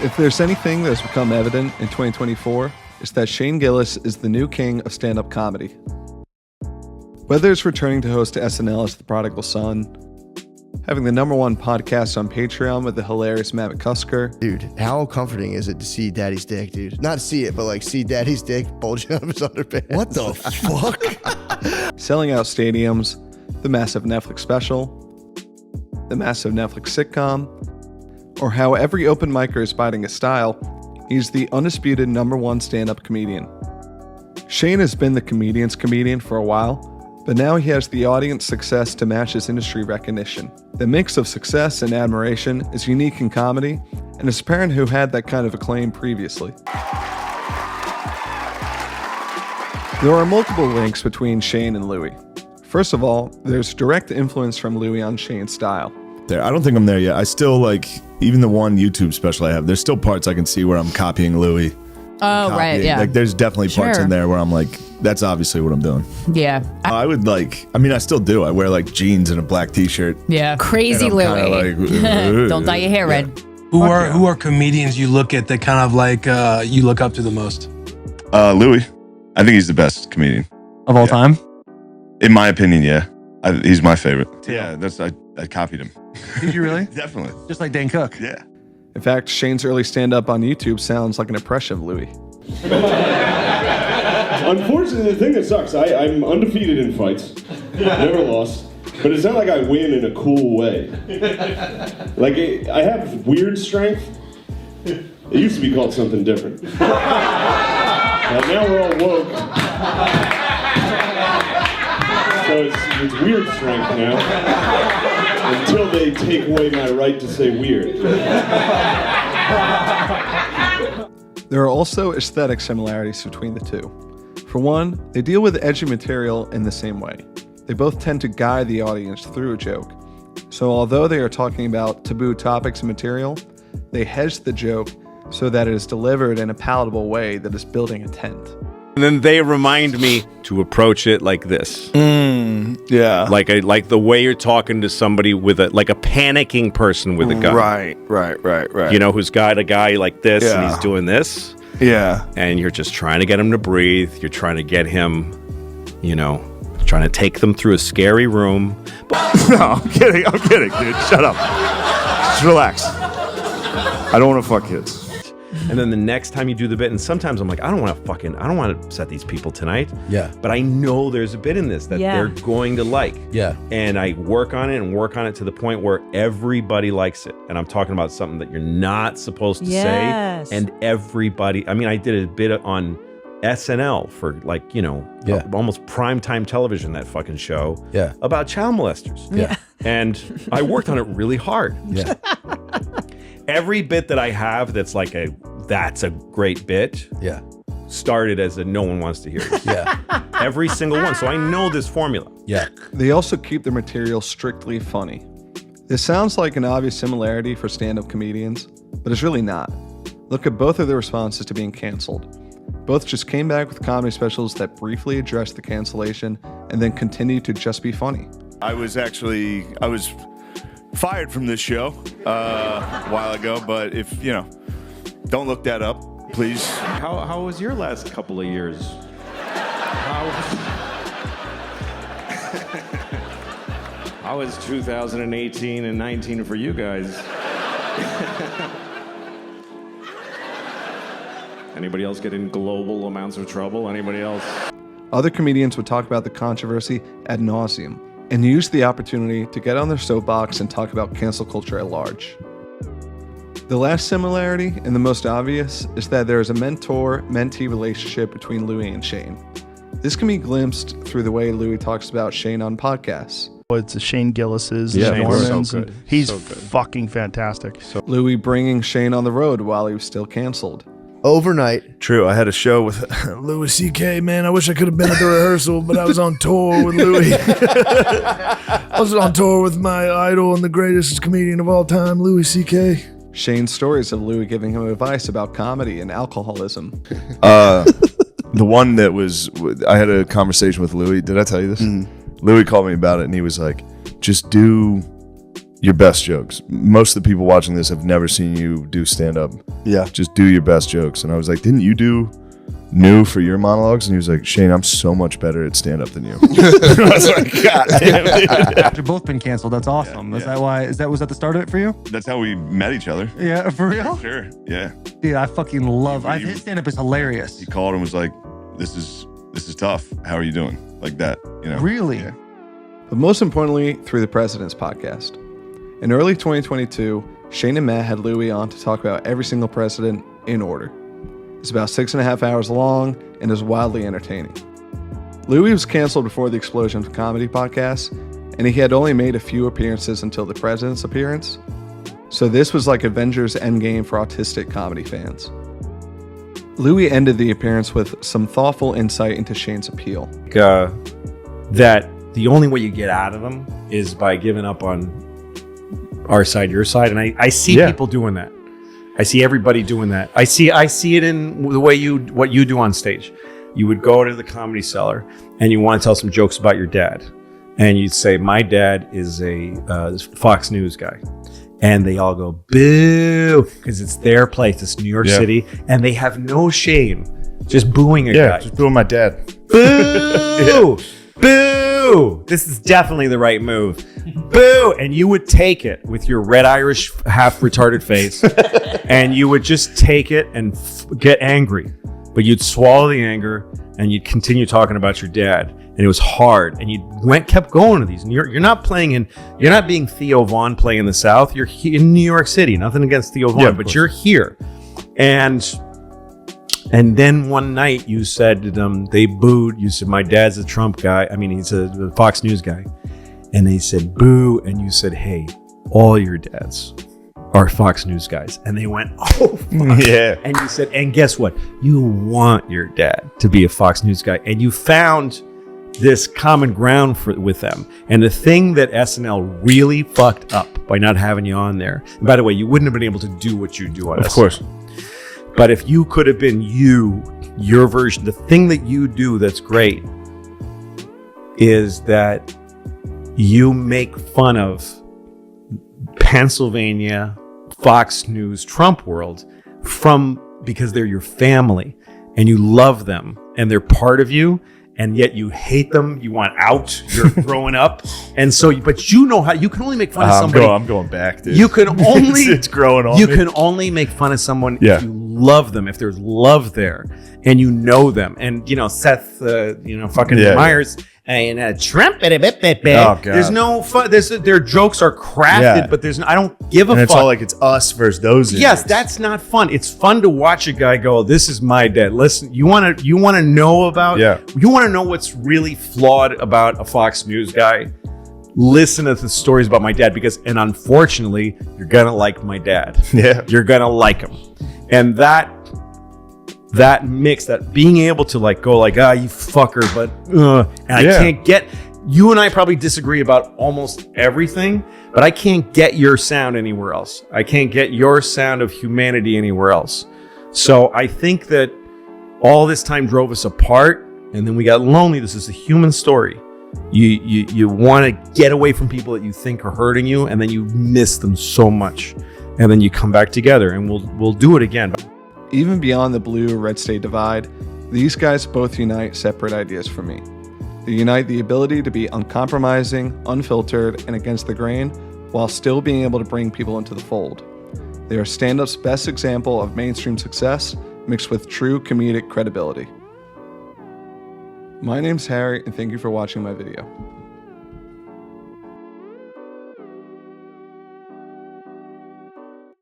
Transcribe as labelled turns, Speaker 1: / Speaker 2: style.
Speaker 1: If there's anything that has become evident in 2024, it's that Shane Gillis is the new king of stand-up comedy. Whether it's returning to host SNL as the prodigal son, having the #1 podcast on Patreon with the hilarious Matt McCusker.
Speaker 2: Dude, how comforting is it to see Daddy's dick, dude? Not see it, but like see Daddy's dick bulging out of his underpants.
Speaker 3: What the fuck?
Speaker 1: Selling out stadiums, the massive Netflix special, the massive Netflix sitcom, or how every open micer is biting his style, he's the undisputed #1 stand-up comedian. Shane has been the comedian's comedian for a while, but now he has the audience success to match his industry recognition. The mix of success and admiration is unique in comedy, and it's apparent who had that kind of acclaim previously. There are multiple links between Shane and Louis. First of all, there's direct influence from Louis on Shane's style.
Speaker 3: I don't think I'm there yet. I still like, even the one YouTube special I have, there's still parts I can see where I'm copying Louis.
Speaker 4: Oh, right, yeah.
Speaker 3: Like, there's definitely parts in there where I'm like, that's obviously what I'm doing.
Speaker 4: Yeah.
Speaker 3: I would like, I mean, I still do. I wear like jeans and a black t-shirt.
Speaker 4: Yeah. Crazy Louis.
Speaker 3: Like,
Speaker 4: Don't dye your hair red.
Speaker 5: Who are comedians you look at that kind of like you look up to the most?
Speaker 6: Louis. I think he's the best comedian.
Speaker 7: Of all time?
Speaker 6: In my opinion, yeah. He's my favorite. Yeah, I copied him.
Speaker 7: Did you really?
Speaker 6: Definitely.
Speaker 7: Just like Dan Cook?
Speaker 6: Yeah.
Speaker 1: In fact, Shane's early stand-up on YouTube sounds like an impression of Louis.
Speaker 8: Unfortunately, the thing that sucks, I'm undefeated in fights. Never lost. But it's not like I win in a cool way. Like, I have weird strength. It used to be called something different. But now we're all woke. So it's weird strength now. Until they take away my right to say weird.
Speaker 1: There are also aesthetic similarities between the two. For one, they deal with edgy material in the same way. They both tend to guide the audience through a joke. So although they are talking about taboo topics and material, they hedge the joke so that it is delivered in a palatable way that is building a tent.
Speaker 9: And then they remind me to approach it like this.
Speaker 3: Yeah.
Speaker 9: Like the way you're talking to somebody with a panicking person with a gun.
Speaker 3: Right.
Speaker 9: You know, who's got a guy like this and he's doing this.
Speaker 3: Yeah.
Speaker 9: And you're just trying to get him to breathe. You're trying to get him, trying to take them through a scary room.
Speaker 3: No, I'm kidding, dude. Shut up. Just relax. I don't want to fuck kids.
Speaker 9: And then the next time you do the bit, and sometimes I'm like, I don't want to upset these people tonight.
Speaker 7: Yeah.
Speaker 9: But I know there's a bit in this that they're going to like.
Speaker 7: Yeah.
Speaker 9: And I work on it to the point where everybody likes it. And I'm talking about something that you're not supposed to say. And everybody, I did a bit on SNL for almost primetime television, that fucking show.
Speaker 7: Yeah.
Speaker 9: About child molesters.
Speaker 7: Yeah.
Speaker 9: And I worked on it really hard.
Speaker 7: Yeah.
Speaker 9: Every bit that I have that's a great bit.
Speaker 7: Yeah.
Speaker 9: Started as a no one wants to hear it.
Speaker 7: Yeah.
Speaker 9: Every single one. So I know this formula.
Speaker 7: Yeah.
Speaker 1: They also keep their material strictly funny. This sounds like an obvious similarity for stand-up comedians, but it's really not. Look at both of their responses to being canceled. Both just came back with comedy specials that briefly addressed the cancellation and then continued to just be funny.
Speaker 3: I was fired from this show a while ago, but if, don't look that up, please.
Speaker 9: How was your last couple of years? How was 2018 and 19 for you guys? Anybody else get in global amounts of trouble? Anybody else?
Speaker 1: Other comedians would talk about the controversy ad nauseum and use the opportunity to get on their soapbox and talk about cancel culture at large. The last similarity, and the most obvious, is that there is a mentor-mentee relationship between Louis and Shane. This can be glimpsed through the way Louis talks about Shane on podcasts.
Speaker 10: It's Shane Gillis's,
Speaker 1: Norman's,
Speaker 10: and he's fucking fantastic.
Speaker 1: Louis bringing Shane on the road while he was still canceled.
Speaker 2: Overnight.
Speaker 3: True, I had a show with Louis C.K., man. I wish I could have been at the rehearsal, but I was on tour with Louis. I was on tour with my idol and the greatest comedian of all time, Louis C.K.
Speaker 1: Shane's stories of Louis giving him advice about comedy and alcoholism.
Speaker 3: The one that was, I had a conversation with Louis. Did I tell you this? Louis called me about it, and he was like, just do
Speaker 11: your best jokes. Most of the people watching this have never seen you do stand-up.
Speaker 2: Yeah.
Speaker 11: Just do your best jokes. And I was like, didn't you do new for your monologues? And he was like, Shane, I'm so much better at stand-up than you. I was like, God damn, dude.
Speaker 7: They've both been canceled. That's awesome.
Speaker 6: Yeah,
Speaker 7: Is that why? Was that the start of it for you?
Speaker 6: That's how we met each other.
Speaker 7: Yeah, for real?
Speaker 6: Sure. Yeah.
Speaker 7: Dude, I fucking love. His stand-up is hilarious.
Speaker 6: He called and was like, "This is tough. How are you doing?" Like that. You know.
Speaker 7: Really?
Speaker 6: Yeah.
Speaker 1: But most importantly, through the President's Podcast. In early 2022, Shane and Matt had Louis on to talk about every single president in order. It's about 6.5 hours long and is wildly entertaining. Louis was canceled before the explosion of comedy podcasts, and he had only made a few appearances until the president's appearance. So this was like Avengers Endgame for autistic comedy fans. Louis ended the appearance with some thoughtful insight into Shane's appeal.
Speaker 9: That the only way you get out of them is by giving up on our side, your side. And I see people doing that. I see everybody doing that. I see it in the way what you do on stage. You would go to the Comedy Cellar and you want to tell some jokes about your dad. And you'd say, my dad is a Fox News guy. And they all go, boo, because it's their place. It's New York City. And they have no shame just booing a guy.
Speaker 11: Yeah, just booing my dad.
Speaker 9: Boo! Boo! This is definitely the right move. Boo! And you would take it with your red Irish half retarded face, and you would just take it and get angry. But you'd swallow the anger and you'd continue talking about your dad. And it was hard. And you kept going to these. And you're not being Theo Vaughn playing in the South. You're in New York City. Nothing against Theo Vaughn, but you're here. And then one night you said to them, they booed. You said, my dad's a Trump guy. I mean, he's a Fox News guy. And they said, boo. And you said, hey, all your dads are Fox News guys. And they went, oh, fuck.
Speaker 11: Yeah.
Speaker 9: And you said, and guess what? You want your dad to be a Fox News guy. And you found this common ground with them. And the thing that SNL really fucked up by not having you on there, and by the way, you wouldn't have been able to do what you do on SNL.
Speaker 11: Of course.
Speaker 9: But if you could have been your version, the thing that you do that's great is that you make fun of Pennsylvania, Fox News, Trump world because they're your family and you love them and they're part of you. And yet you hate them. You want out. You're growing up, and so. But you know how you can only make fun of somebody.
Speaker 11: I'm going back, dude.
Speaker 9: You can only
Speaker 11: it's growing on.
Speaker 9: You can only make fun of someone if you love them. If there's love there, and you know them, and Seth, fucking Meyers. And Trump, oh, God. There's no fun. Their jokes are crafted, but I don't give a fuck.
Speaker 11: And it's all like it's us versus those.
Speaker 9: Yes, that's not fun. It's fun to watch a guy go, "This is my dad." Listen, you want to know about?
Speaker 11: Yeah.
Speaker 9: You want to know what's really flawed about a Fox News guy? Listen to the stories about my dad and unfortunately, you're gonna like my dad.
Speaker 11: Yeah,
Speaker 9: you're gonna like him, and that mix, that being able to go you fucker, but and I can't get you and I probably disagree about almost everything, but I can't get your sound anywhere else. I can't get your sound of humanity anywhere else. So I think that all this time drove us apart, and then we got lonely. This is a human story. You want to get away from people that you think are hurting you, and then you miss them so much, and then you come back together, and we'll do it again.
Speaker 1: Even beyond the blue-red state divide, these guys both unite separate ideas for me. They unite the ability to be uncompromising, unfiltered, and against the grain, while still being able to bring people into the fold. They are stand-up's best example of mainstream success, mixed with true comedic credibility. My name's Harry, and thank you for watching my video.